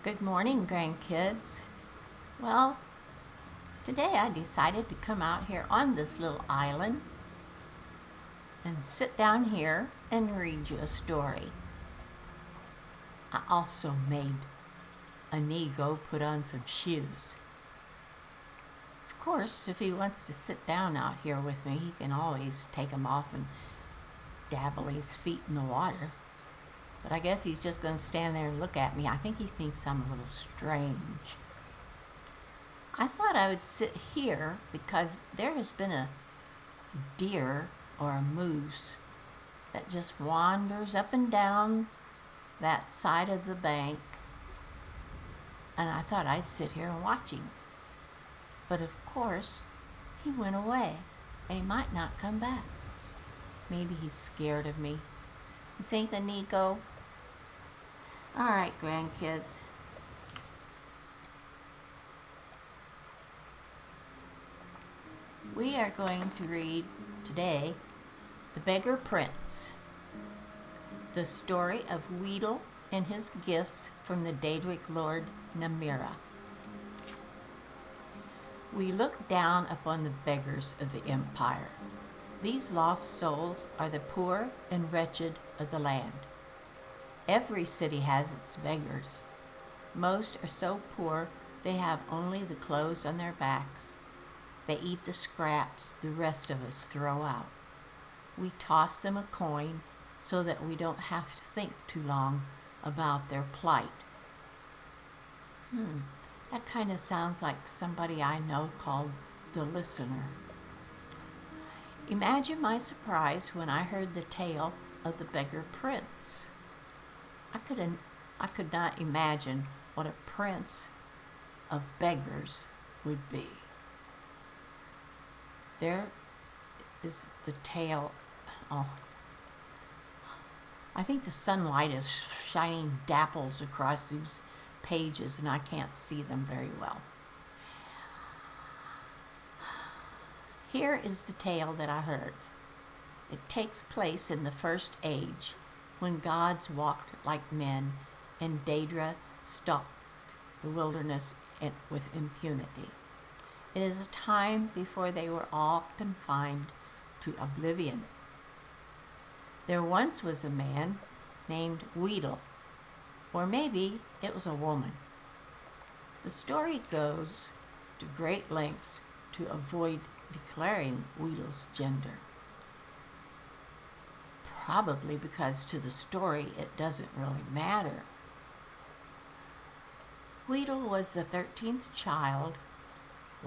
Good morning, grandkids. Well, today I decided to come out here on this little island and sit down here and read you a story. I also made Inigo put on some shoes. Of course, if he wants to sit down out here with me, he can always take them off and dabble his feet in the water. But I guess he's just going to stand there and look at me. I think he thinks I'm a little strange. I thought I would sit here because there has been a deer or a moose that just wanders up and down that side of the bank. And I thought I'd sit here and watch him. But of course, he went away and he might not come back. Maybe he's scared of me. You think, Inigo? All right, grandkids. We are going to read today The Beggar Prince, the story of Weedle and his gifts from the Daedric Lord Namira. We look down upon the beggars of the empire. These lost souls are the poor and wretched of the land. Every city has its beggars. Most are so poor they have only the clothes on their backs. They eat the scraps the rest of us throw out. We toss them a coin so that we don't have to think too long about their plight. That kind of sounds like somebody I know called the listener. Imagine my surprise when I heard the tale of the Beggar Prince. I could not imagine what a prince of beggars would be. There is the tale. I think the sunlight is shining dapples across these pages and I can't see them very well. Here is the tale that I heard. It takes place in the First Age, when gods walked like men and Daedra stalked the wilderness with impunity. It is a time before they were all confined to oblivion. There once was a man named Weedle, or maybe it was a woman. The story goes to great lengths to avoid declaring Weedle's gender. Probably because to the story it doesn't really matter. Weedle was the 13th child,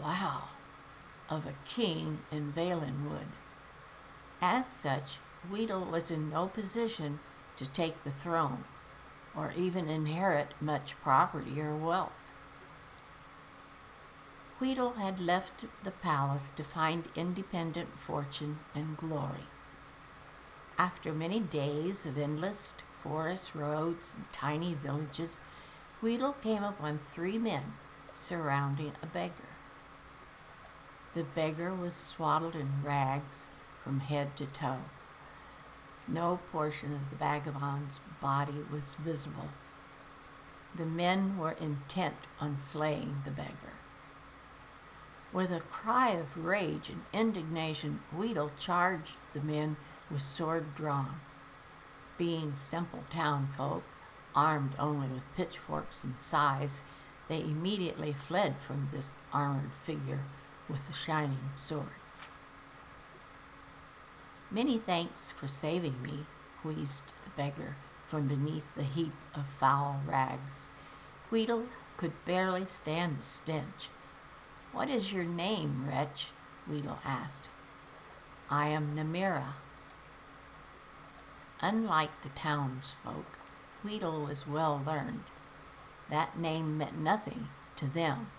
of a king in Valenwood. As such, Weedle was in no position to take the throne or even inherit much property or wealth. Weedle had left the palace to find independent fortune and glory. After many days of endless forest roads and tiny villages, Weedle came upon 3 men surrounding a beggar. The beggar was swaddled in rags from head to toe. No portion of the vagabond's body was visible. The men were intent on slaying the beggar. With a cry of rage and indignation, Weedle charged the men with sword drawn. Being simple townfolk, armed only with pitchforks and scythes, they immediately fled from this armored figure with a shining sword. "Many thanks for saving me," wheezed the beggar from beneath the heap of foul rags. Weedle could barely stand the stench. "What is your name, wretch?" Weedle asked. "I am Namira." Unlike the townsfolk, Weedle was well learned. That name meant nothing to them,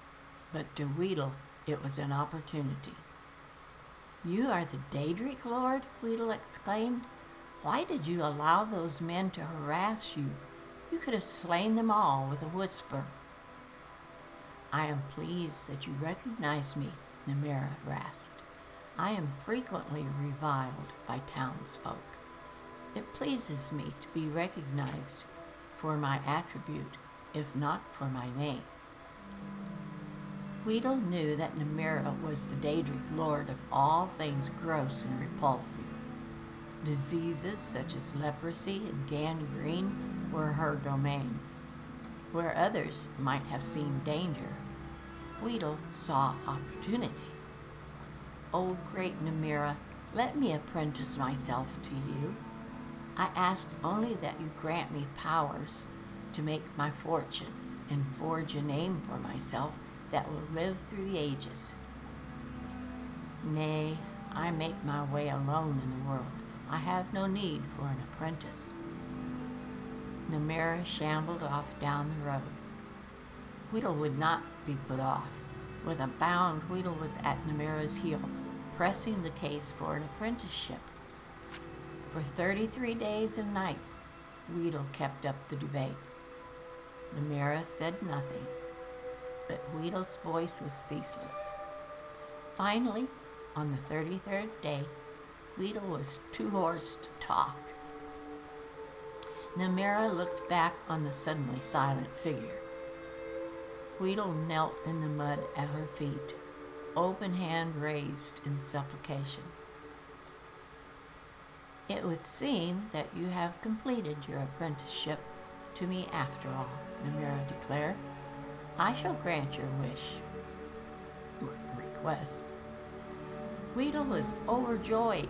but to Weedle it was an opportunity. "You are the Daedric Lord?" Weedle exclaimed. "Why did you allow those men to harass you? You could have slain them all with a whisper." "I am pleased that you recognize me," Namira rasped. "I am frequently reviled by townsfolk. It pleases me to be recognized for my attribute if not for my name. Weedle knew that Namira was the Daedric lord of all things gross and repulsive. Diseases such as leprosy and gangrene were her domain. Where others might have seen danger, Weedle saw opportunity. O great Namira, let me apprentice myself to you. I ask only that you grant me powers to make my fortune and forge a name for myself that will live through the ages. Nay, I make my way alone in the world. I have no need for an apprentice. Namira shambled off down the road. Weedle would not be put off. With a bound, Weedle was at Namira's heel, pressing the case for an apprenticeship. For 33 days and nights, Weedle kept up the debate. Namira said nothing, but Weedle's voice was ceaseless. Finally, on the 33rd day, Weedle was too hoarse to talk. Namira looked back on the suddenly silent figure. Weedle knelt in the mud at her feet, open hand raised in supplication. It would seem that you have completed your apprenticeship to me after all, Namira declared. I shall grant your request. Weedle was overjoyed.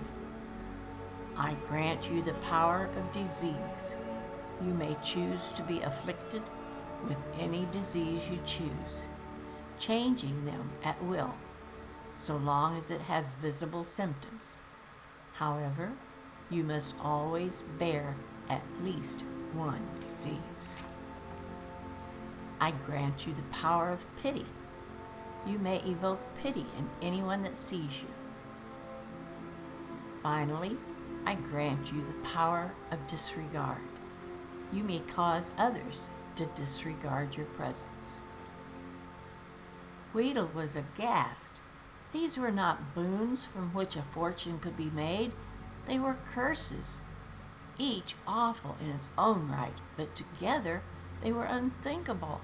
I grant you the power of disease. You may choose to be afflicted with any disease you choose, changing them at will, so long as it has visible symptoms. However, you must always bear at least one disease. I grant you the power of pity. You may evoke pity in anyone that sees you. Finally, I grant you the power of disregard. You may cause others to disregard your presence. Weedle was aghast. These were not boons from which a fortune could be made. They were curses, each awful in its own right, but together they were unthinkable.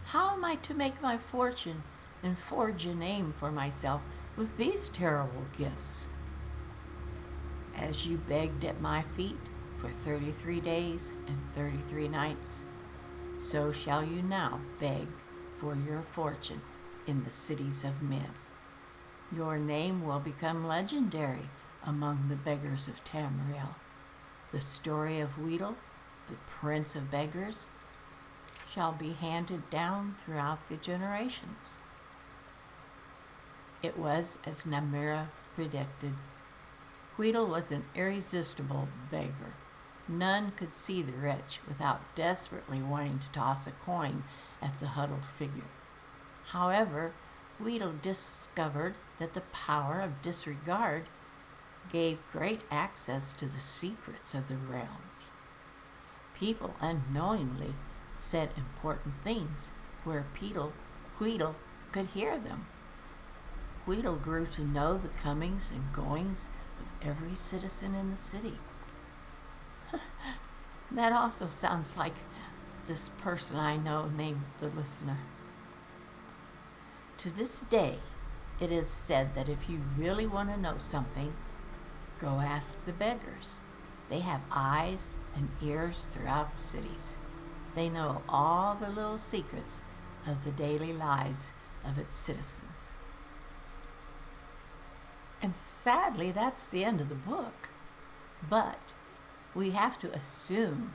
How am I to make my fortune and forge a name for myself with these terrible gifts? As you begged at my feet for 33 days and 33 nights, so shall you now beg for your fortune in the cities of men. Your name will become legendary among the beggars of Tamriel. The story of Weedle, the prince of beggars, shall be handed down throughout the generations. It was as Namira predicted. Weedle was an irresistible beggar. None could see the wretch without desperately wanting to toss a coin at the huddled figure. However, Weedle discovered that the power of disregard gave great access to the secrets of the realms. People unknowingly said important things where Weedle could hear them. Weedle grew to know the comings and goings of every citizen in the city. That also sounds like this person I know named the listener. To this day, it is said that if you really want to know something, go ask the beggars. They have eyes and ears throughout the cities. They know all the little secrets of the daily lives of its citizens. And sadly, that's the end of the book. But we have to assume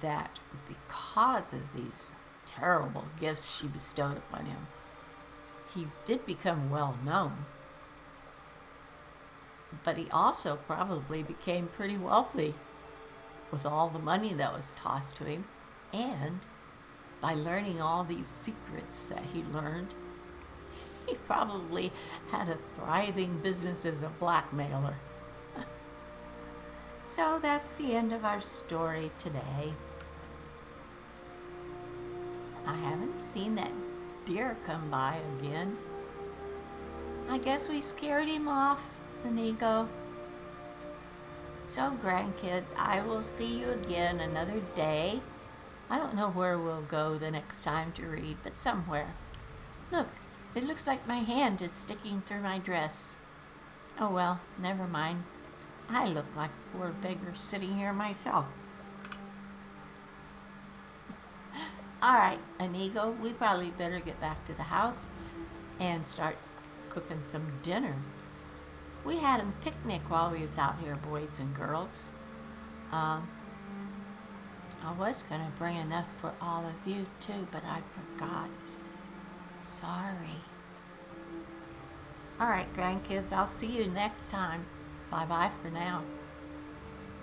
that because of these terrible gifts she bestowed upon him, he did become well known. But he also probably became pretty wealthy with all the money that was tossed to him. And by learning all these secrets that he learned, he probably had a thriving business as a blackmailer. So that's the end of our story today. I haven't seen that deer come by again. I guess we scared him off, Inigo. So, grandkids, I will see you again another day. I don't know where we'll go the next time to read, but somewhere. Look, it looks like my hand is sticking through my dress. Oh well, never mind. I look like a poor beggar sitting here myself. All right, Inigo, we probably better get back to the house and start cooking some dinner. We had a picnic while we was out here, boys and girls. I was gonna bring enough for all of you too, but I forgot. Sorry. All right, grandkids, I'll see you next time. Bye-bye for now.